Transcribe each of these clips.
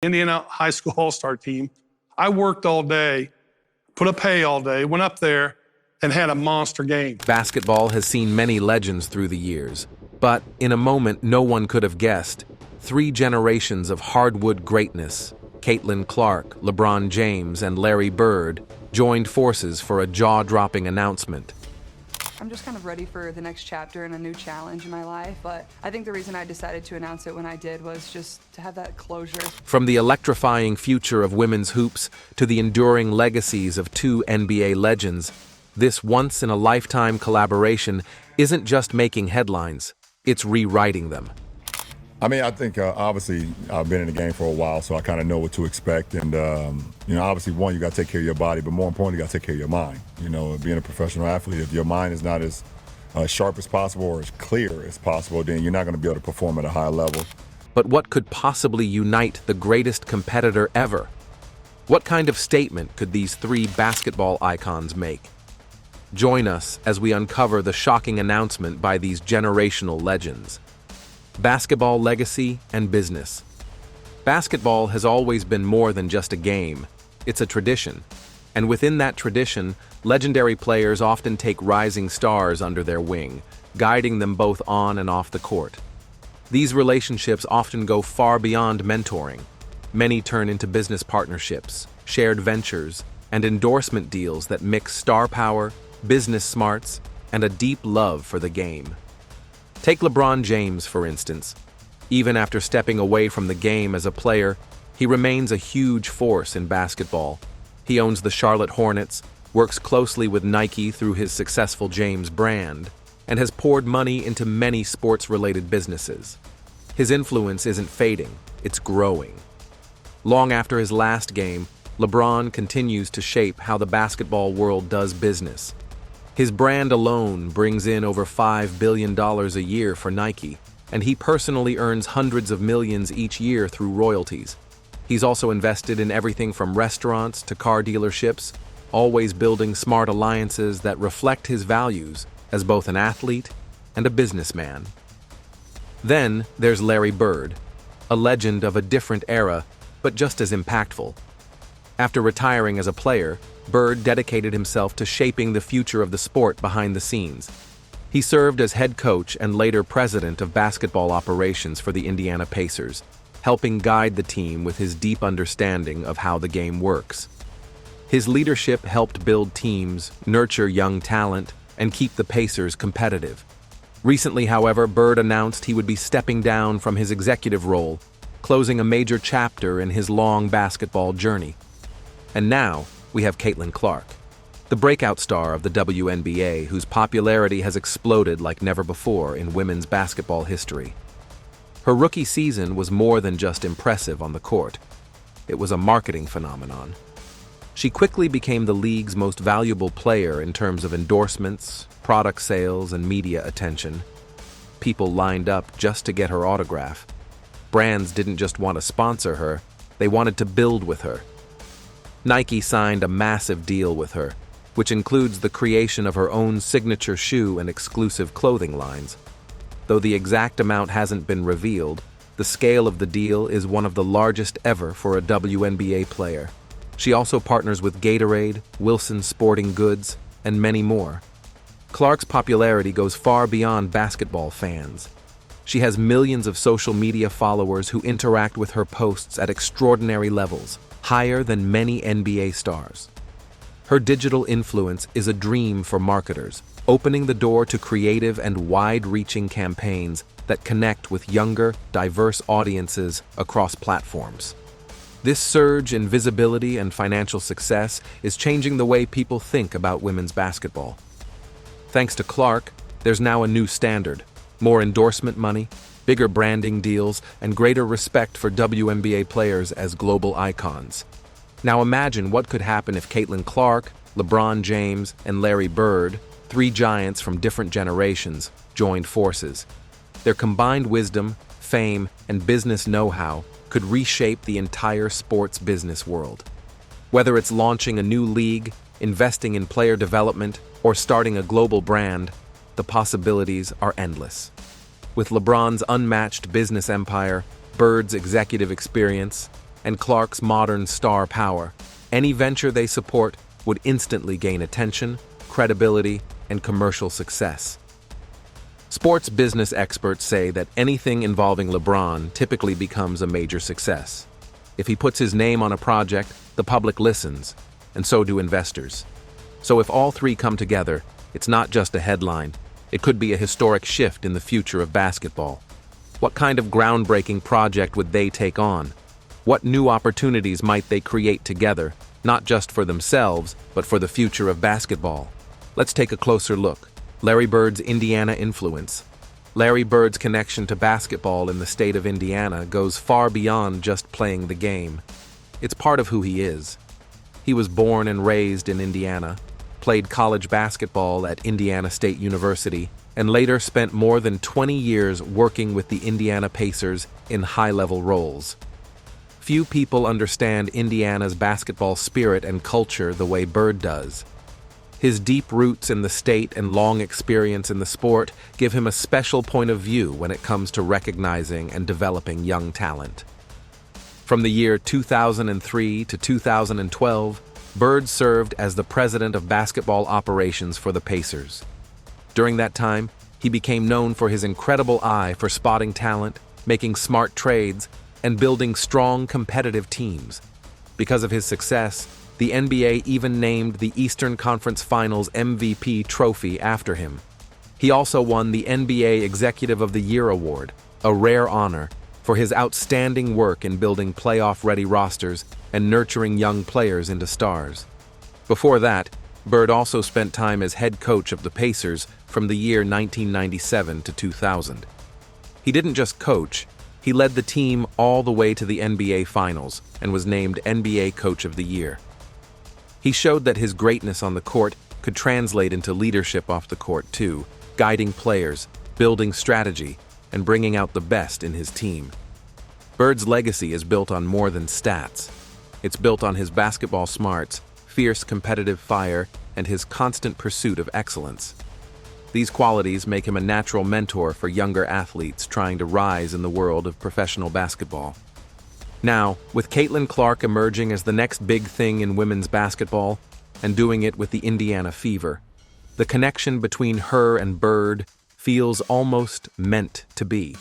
Indiana high school all-star team. I worked all day, put up hay all day, went up there and had a monster game. Basketball has seen many legends through the years, but in a moment no one could have guessed, 3 generations of hardwood greatness, Caitlin Clark, LeBron James, and Larry Bird, joined forces for a jaw-dropping announcement. I'm just kind of ready for the next chapter and a new challenge in my life, but I think the reason I decided to announce it when I did was just to have that closure. From the electrifying future of women's hoops to the enduring legacies of 2 NBA legends, this once-in-a-lifetime collaboration isn't just making headlines, it's rewriting them. I mean, I think obviously I've been in the game for a while, so I kind of know what to expect. And, obviously, one, you got to take care of your body, but more importantly, you got to take care of your mind. Being a professional athlete, if your mind is not as sharp as possible or as clear as possible, then you're not going to be able to perform at a high level. But what could possibly unite the greatest competitor ever? What kind of statement could these 3 basketball icons make? Join us as we uncover the shocking announcement by these generational legends. Basketball legacy and business. Basketball has always been more than just a game. It's a tradition. And within that tradition, legendary players often take rising stars under their wing, guiding them both on and off the court. These relationships often go far beyond mentoring. Many turn into business partnerships, shared ventures, and endorsement deals that mix star power, business smarts, and a deep love for the game. Take LeBron James, for instance. Even after stepping away from the game as a player, he remains a huge force in basketball. He owns the Charlotte Hornets, works closely with Nike through his successful James brand, and has poured money into many sports-related businesses. His influence isn't fading, it's growing. Long after his last game, LeBron continues to shape how the basketball world does business. His brand alone brings in over $5 billion a year for Nike, and he personally earns hundreds of millions each year through royalties. He's also invested in everything from restaurants to car dealerships, always building smart alliances that reflect his values as both an athlete and a businessman. Then there's Larry Bird, a legend of a different era, but just as impactful. After retiring as a player, Bird dedicated himself to shaping the future of the sport behind the scenes. He served as head coach and later president of basketball operations for the Indiana Pacers, helping guide the team with his deep understanding of how the game works. His leadership helped build teams, nurture young talent, and keep the Pacers competitive. Recently, however, Bird announced he would be stepping down from his executive role, closing a major chapter in his long basketball journey. And now, we have Caitlin Clark, the breakout star of the WNBA, whose popularity has exploded like never before in women's basketball history. Her rookie season was more than just impressive on the court. It was a marketing phenomenon. She quickly became the league's most valuable player in terms of endorsements, product sales, and media attention. People lined up just to get her autograph. Brands didn't just want to sponsor her, they wanted to build with her. Nike signed a massive deal with her, which includes the creation of her own signature shoe and exclusive clothing lines. Though the exact amount hasn't been revealed, the scale of the deal is one of the largest ever for a WNBA player. She also partners with Gatorade, Wilson Sporting Goods, and many more. Clark's popularity goes far beyond basketball fans. She has millions of social media followers who interact with her posts at extraordinary levels, higher than many NBA stars. Her digital influence is a dream for marketers, opening the door to creative and wide-reaching campaigns that connect with younger, diverse audiences across platforms. This surge in visibility and financial success is changing the way people think about women's basketball. Thanks to Clark, there's now a new standard: more endorsement money, bigger branding deals, and greater respect for WNBA players as global icons. Now imagine what could happen if Caitlin Clark, LeBron James, and Larry Bird, 3 giants from different generations, joined forces. Their combined wisdom, fame, and business know-how could reshape the entire sports business world. Whether it's launching a new league, investing in player development, or starting a global brand, the possibilities are endless. With LeBron's unmatched business empire, Bird's executive experience, and Clark's modern star power, any venture they support would instantly gain attention, credibility, and commercial success. Sports business experts say that anything involving LeBron typically becomes a major success. If he puts his name on a project, the public listens, and so do investors. So if all three come together, it's not just a headline. It could be a historic shift in the future of basketball. What kind of groundbreaking project would they take on? What new opportunities might they create together, not just for themselves, but for the future of basketball? Let's take a closer look. Larry Bird's Indiana influence. Larry Bird's connection to basketball in the state of Indiana goes far beyond just playing the game. It's part of who he is. He was born and raised in Indiana, played college basketball at Indiana State University, and later spent more than 20 years working with the Indiana Pacers in high-level roles. Few people understand Indiana's basketball spirit and culture the way Bird does. His deep roots in the state and long experience in the sport give him a special point of view when it comes to recognizing and developing young talent. From the year 2003 to 2012, Bird served as the president of basketball operations for the Pacers. During that time, he became known for his incredible eye for spotting talent, making smart trades, and building strong competitive teams. Because of his success, the NBA even named the Eastern Conference Finals MVP trophy after him. He also won the NBA Executive of the Year award, a rare honor, for his outstanding work in building playoff-ready rosters and nurturing young players into stars. Before that, Bird also spent time as head coach of the Pacers from the year 1997 to 2000. He didn't just coach, he led the team all the way to the NBA Finals and was named NBA Coach of the Year. He showed that his greatness on the court could translate into leadership off the court too, guiding players, building strategy, and bringing out the best in his team. Bird's legacy is built on more than stats. It's built on his basketball smarts, fierce competitive fire, and his constant pursuit of excellence. These qualities make him a natural mentor for younger athletes trying to rise in the world of professional basketball. Now, with Caitlin Clark emerging as the next big thing in women's basketball, and doing it with the Indiana Fever, the connection between her and Bird feels almost meant to be.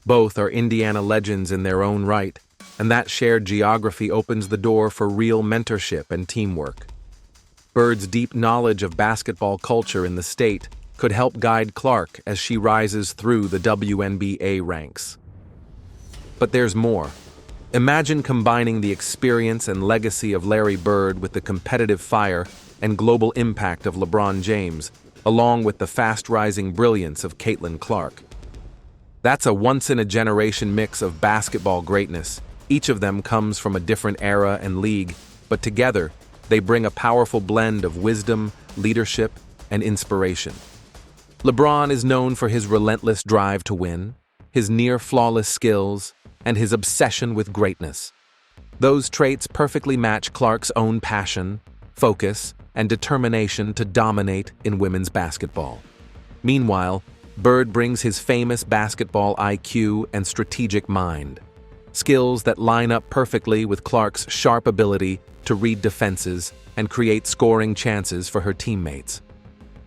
Both are Indiana legends in their own right, and that shared geography opens the door for real mentorship and teamwork. Bird's deep knowledge of basketball culture in the state could help guide Clark as she rises through the WNBA ranks. But there's more. Imagine combining the experience and legacy of Larry Bird with the competitive fire and global impact of LeBron James, along with the fast-rising brilliance of Caitlin Clark. That's a once-in-a-generation mix of basketball greatness. Each of them comes from a different era and league, but together, they bring a powerful blend of wisdom, leadership, and inspiration. LeBron is known for his relentless drive to win, his near-flawless skills, and his obsession with greatness. Those traits perfectly match Clark's own passion, focus, and determination to dominate in women's basketball. Meanwhile, Bird brings his famous basketball IQ and strategic mind, skills that line up perfectly with Clark's sharp ability to read defenses and create scoring chances for her teammates.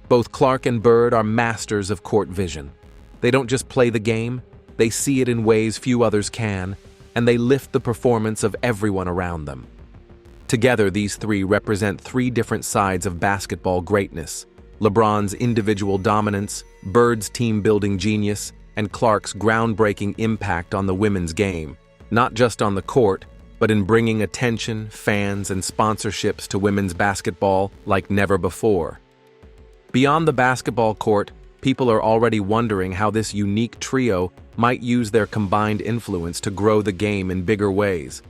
Both Clark and Bird are masters of court vision. They don't just play the game, they see it in ways few others can, and they lift the performance of everyone around them. Together, these three represent three different sides of basketball greatness: LeBron's individual dominance, Bird's team-building genius, and Clark's groundbreaking impact on the women's game, not just on the court, but in bringing attention, fans, and sponsorships to women's basketball like never before. Beyond the basketball court, people are already wondering how this unique trio might use their combined influence to grow the game in bigger ways.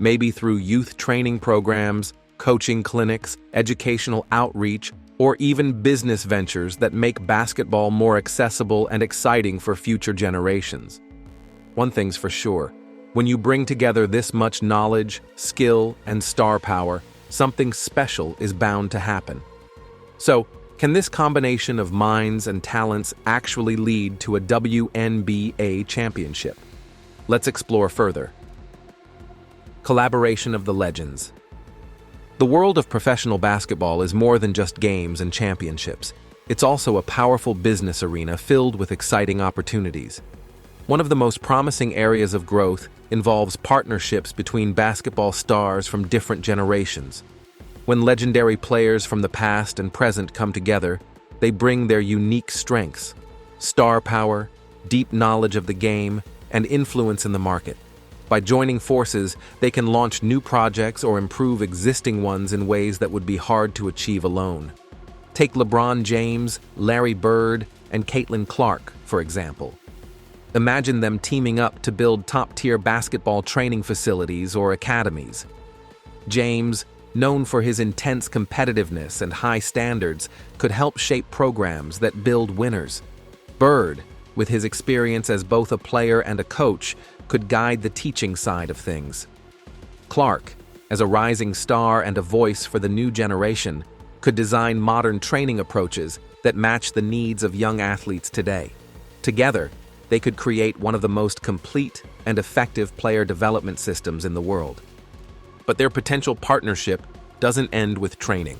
Maybe through youth training programs, coaching clinics, educational outreach, or even business ventures that make basketball more accessible and exciting for future generations. One thing's for sure, when you bring together this much knowledge, skill, and star power, something special is bound to happen. So, can this combination of minds and talents actually lead to a WNBA championship? Let's explore further. Collaboration of the legends. The world of professional basketball is more than just games and championships. It's also a powerful business arena filled with exciting opportunities. One of the most promising areas of growth involves partnerships between basketball stars from different generations. When legendary players from the past and present come together, they bring their unique strengths, star power, deep knowledge of the game, and influence in the market. By joining forces, they can launch new projects or improve existing ones in ways that would be hard to achieve alone. Take LeBron James, Larry Bird, and Caitlin Clark, for example. Imagine them teaming up to build top-tier basketball training facilities or academies. James, known for his intense competitiveness and high standards, could help shape programs that build winners. Bird, with his experience as both a player and a coach, could guide the teaching side of things. Clark, as a rising star and a voice for the new generation, could design modern training approaches that match the needs of young athletes today. Together, they could create one of the most complete and effective player development systems in the world. But their potential partnership doesn't end with training.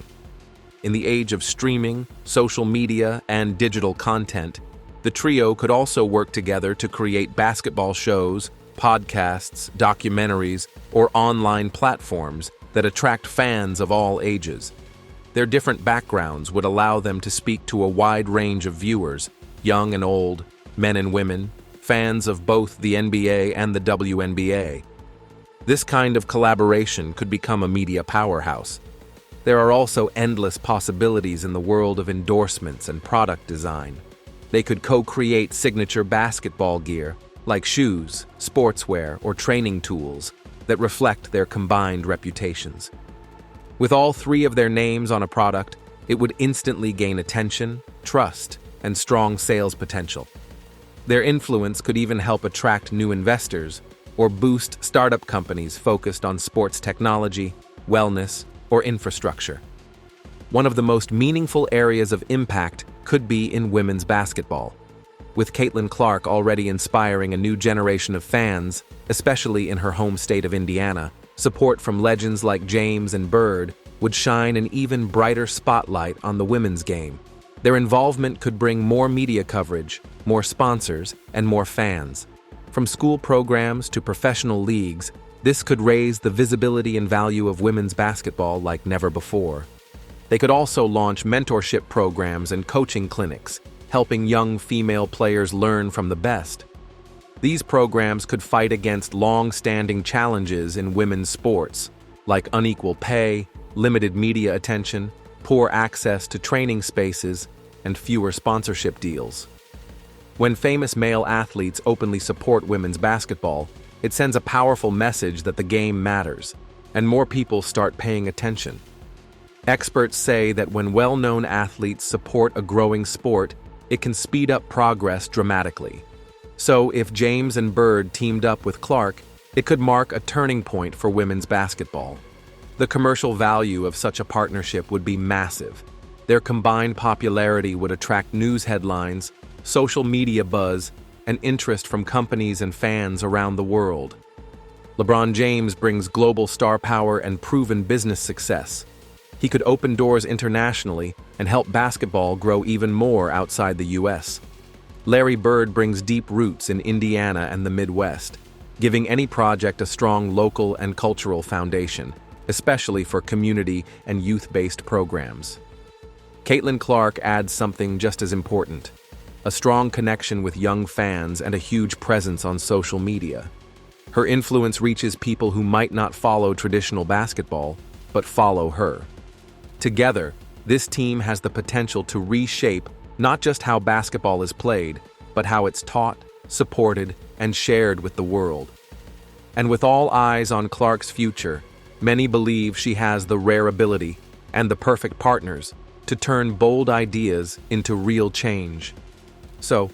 In the age of streaming, social media, and digital content, the trio could also work together to create basketball shows, podcasts, documentaries, or online platforms that attract fans of all ages. Their different backgrounds would allow them to speak to a wide range of viewers, young and old, men and women, fans of both the NBA and the WNBA. This kind of collaboration could become a media powerhouse. There are also endless possibilities in the world of endorsements and product design. They could co-create signature basketball gear, like shoes, sportswear, or training tools, that reflect their combined reputations. With all three of their names on a product, it would instantly gain attention, trust, and strong sales potential. Their influence could even help attract new investors or boost startup companies focused on sports technology, wellness, or infrastructure. One of the most meaningful areas of impact could be in women's basketball. With Caitlin Clark already inspiring a new generation of fans, especially in her home state of Indiana, support from legends like James and Bird would shine an even brighter spotlight on the women's game. Their involvement could bring more media coverage, more sponsors, and more fans. From school programs to professional leagues, this could raise the visibility and value of women's basketball like never before. They could also launch mentorship programs and coaching clinics, helping young female players learn from the best. These programs could fight against long-standing challenges in women's sports, like unequal pay, limited media attention, poor access to training spaces, and fewer sponsorship deals. When famous male athletes openly support women's basketball, it sends a powerful message that the game matters, and more people start paying attention. Experts say that when well-known athletes support a growing sport, it can speed up progress dramatically. So if James and Bird teamed up with Clark, it could mark a turning point for women's basketball. The commercial value of such a partnership would be massive. Their combined popularity would attract news headlines, social media buzz, and interest from companies and fans around the world. LeBron James brings global star power and proven business success. He could open doors internationally and help basketball grow even more outside the US. Larry Bird brings deep roots in Indiana and the Midwest, giving any project a strong local and cultural foundation, especially for community and youth-based programs. Caitlin Clark adds something just as important: a strong connection with young fans and a huge presence on social media. Her influence reaches people who might not follow traditional basketball, but follow her. Together, this team has the potential to reshape not just how basketball is played, but how it's taught, supported, and shared with the world. And with all eyes on Clark's future, many believe she has the rare ability and the perfect partners to turn bold ideas into real change. So,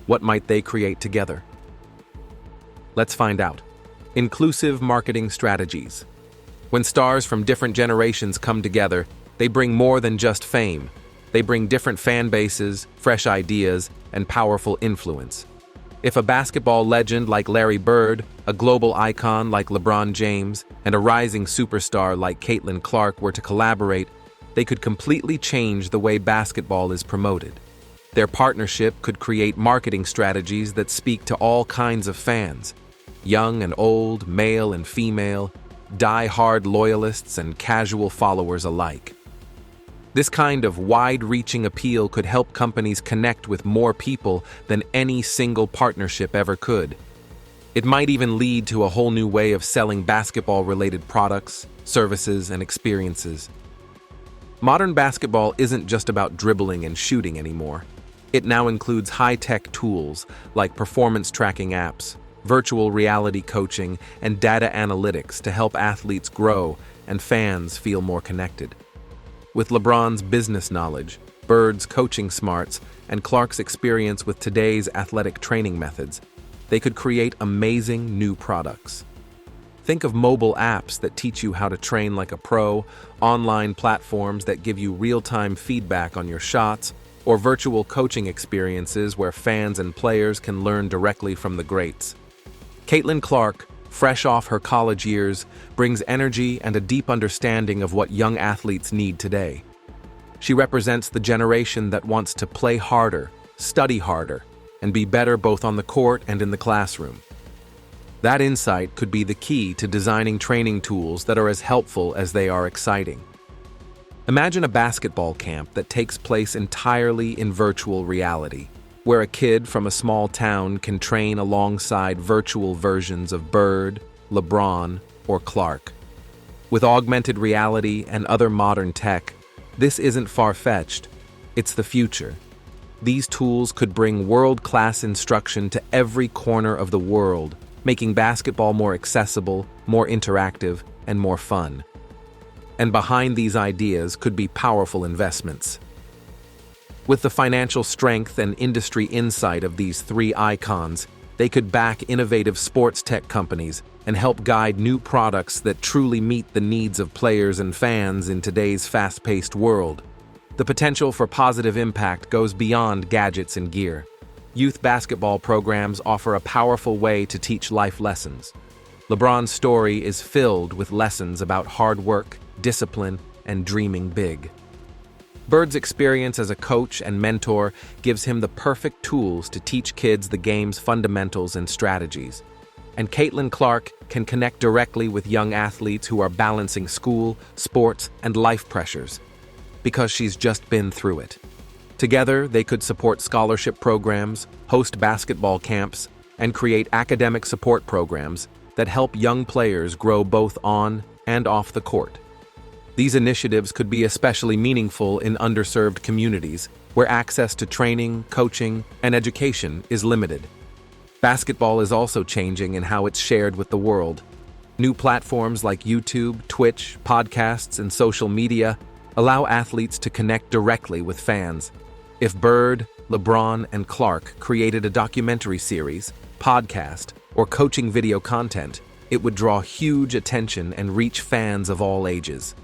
what might they create together? Let's find out. Inclusive marketing strategies. When stars from different generations come together, they bring more than just fame. They bring different fan bases, fresh ideas, and powerful influence. If a basketball legend like Larry Bird, a global icon like LeBron James, and a rising superstar like Caitlin Clark were to collaborate, they could completely change the way basketball is promoted. Their partnership could create marketing strategies that speak to all kinds of fans, young and old, male and female, die-hard loyalists and casual followers alike. This kind of wide-reaching appeal could help companies connect with more people than any single partnership ever could. It might even lead to a whole new way of selling basketball-related products, services, and experiences. Modern basketball isn't just about dribbling and shooting anymore. It now includes high-tech tools like performance tracking apps, virtual reality coaching, and data analytics to help athletes grow and fans feel more connected. With LeBron's business knowledge, Bird's coaching smarts, and Clark's experience with today's athletic training methods, they could create amazing new products. Think of mobile apps that teach you how to train like a pro, online platforms that give you real-time feedback on your shots, or virtual coaching experiences where fans and players can learn directly from the greats. Caitlin Clark, fresh off her college years, brings energy and a deep understanding of what young athletes need today. She represents the generation that wants to play harder, study harder, and be better both on the court and in the classroom. That insight could be the key to designing training tools that are as helpful as they are exciting. Imagine a basketball camp that takes place entirely in virtual reality, where a kid from a small town can train alongside virtual versions of Bird, LeBron, or Clark. With augmented reality and other modern tech, this isn't far-fetched. It's the future. These tools could bring world-class instruction to every corner of the world, making basketball more accessible, more interactive, and more fun. And behind these ideas could be powerful investments. With the financial strength and industry insight of these three icons, they could back innovative sports tech companies and help guide new products that truly meet the needs of players and fans in today's fast-paced world. The potential for positive impact goes beyond gadgets and gear. Youth basketball programs offer a powerful way to teach life lessons. LeBron's story is filled with lessons about hard work, discipline, and dreaming big. Bird's experience as a coach and mentor gives him the perfect tools to teach kids the game's fundamentals and strategies. And Caitlin Clark can connect directly with young athletes who are balancing school, sports, and life pressures, because she's just been through it. Together, they could support scholarship programs, host basketball camps, and create academic support programs that help young players grow both on and off the court. These initiatives could be especially meaningful in underserved communities where access to training, coaching, and education is limited. Basketball is also changing in how it's shared with the world. New platforms like YouTube, Twitch, podcasts, and social media allow athletes to connect directly with fans. If Bird, LeBron, and Clark created a documentary series, podcast, or coaching video content, it would draw huge attention and reach fans of all ages.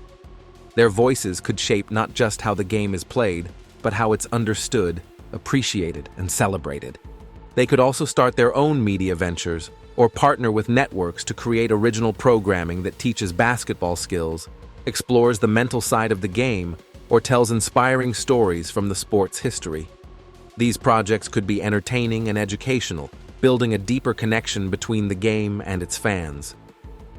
Their voices could shape not just how the game is played, but how it's understood, appreciated, and celebrated. They could also start their own media ventures or partner with networks to create original programming that teaches basketball skills, explores the mental side of the game, or tells inspiring stories from the sport's history. These projects could be entertaining and educational, building a deeper connection between the game and its fans.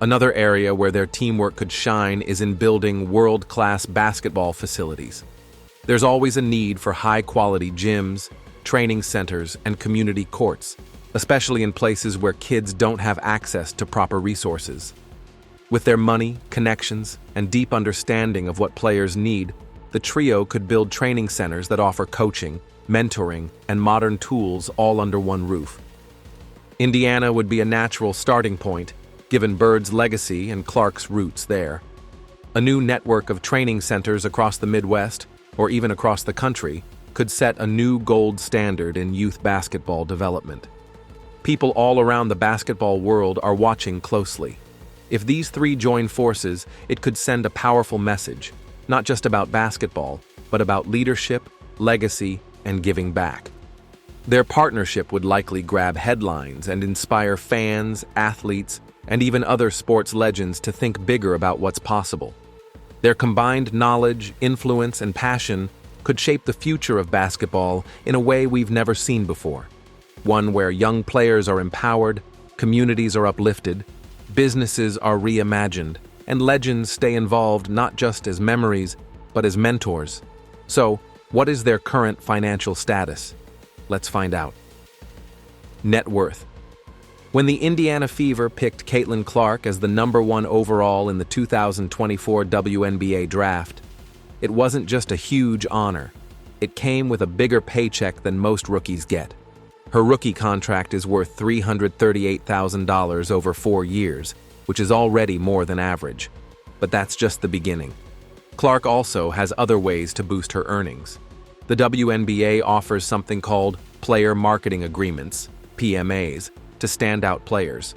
Another area where their teamwork could shine is in building world-class basketball facilities. There's always a need for high-quality gyms, training centers, and community courts, especially in places where kids don't have access to proper resources. With their money, connections, and deep understanding of what players need, the trio could build training centers that offer coaching, mentoring, and modern tools all under one roof. Indiana would be a natural starting point, given Bird's legacy and Clark's roots there. A new network of training centers across the Midwest, or even across the country, could set a new gold standard in youth basketball development. People all around the basketball world are watching closely. If these three join forces, it could send a powerful message, not just about basketball, but about leadership, legacy, and giving back. Their partnership would likely grab headlines and inspire fans, athletes, and even other sports legends to think bigger about what's possible. Their combined knowledge, influence, and passion could shape the future of basketball in a way we've never seen before. One where young players are empowered, communities are uplifted, businesses are reimagined, and legends stay involved not just as memories, but as mentors. So, what is their current financial status? Let's find out. Net worth. When the Indiana Fever picked Caitlin Clark as the #1 overall in the 2024 WNBA draft, it wasn't just a huge honor. It came with a bigger paycheck than most rookies get. Her rookie contract is worth $338,000 over 4 years, which is already more than average. But that's just the beginning. Clark also has other ways to boost her earnings. The WNBA offers something called Player Marketing Agreements, PMAs, to standout players,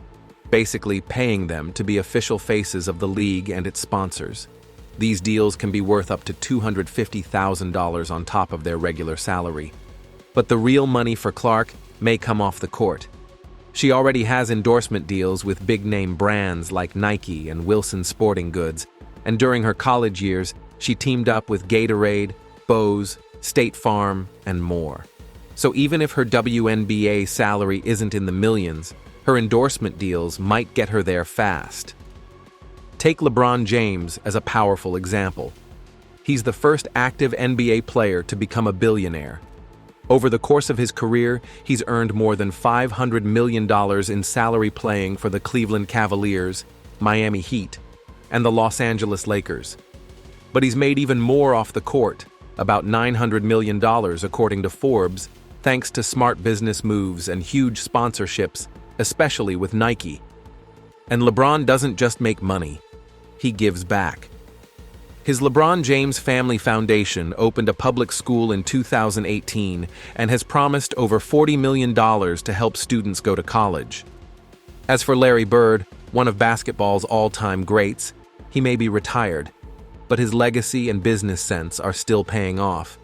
basically paying them to be official faces of the league and its sponsors. These deals can be worth up to $250,000 on top of their regular salary. But the real money for Clark may come off the court. She already has endorsement deals with big-name brands like Nike and Wilson Sporting Goods, and during her college years, she teamed up with Gatorade, Bose, State Farm, and more. So even if her WNBA salary isn't in the millions, her endorsement deals might get her there fast. Take LeBron James as a powerful example. He's the first active NBA player to become a billionaire. Over the course of his career, he's earned more than $500 million in salary playing for the Cleveland Cavaliers, Miami Heat, and the Los Angeles Lakers. But he's made even more off the court, about $900 million according to Forbes, thanks to smart business moves and huge sponsorships, especially with Nike. And LeBron doesn't just make money, he gives back. His LeBron James Family Foundation opened a public school in 2018 and has promised over $40 million to help students go to college. As for Larry Bird, one of basketball's all-time greats, he may be retired, but his legacy and business sense are still paying off.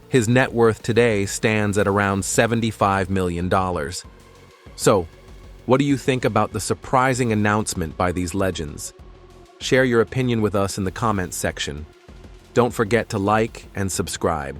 His net worth today stands at around $75 million. So, what do you think about the surprising announcement by these legends? Share your opinion with us in the comments section. Don't forget to like and subscribe.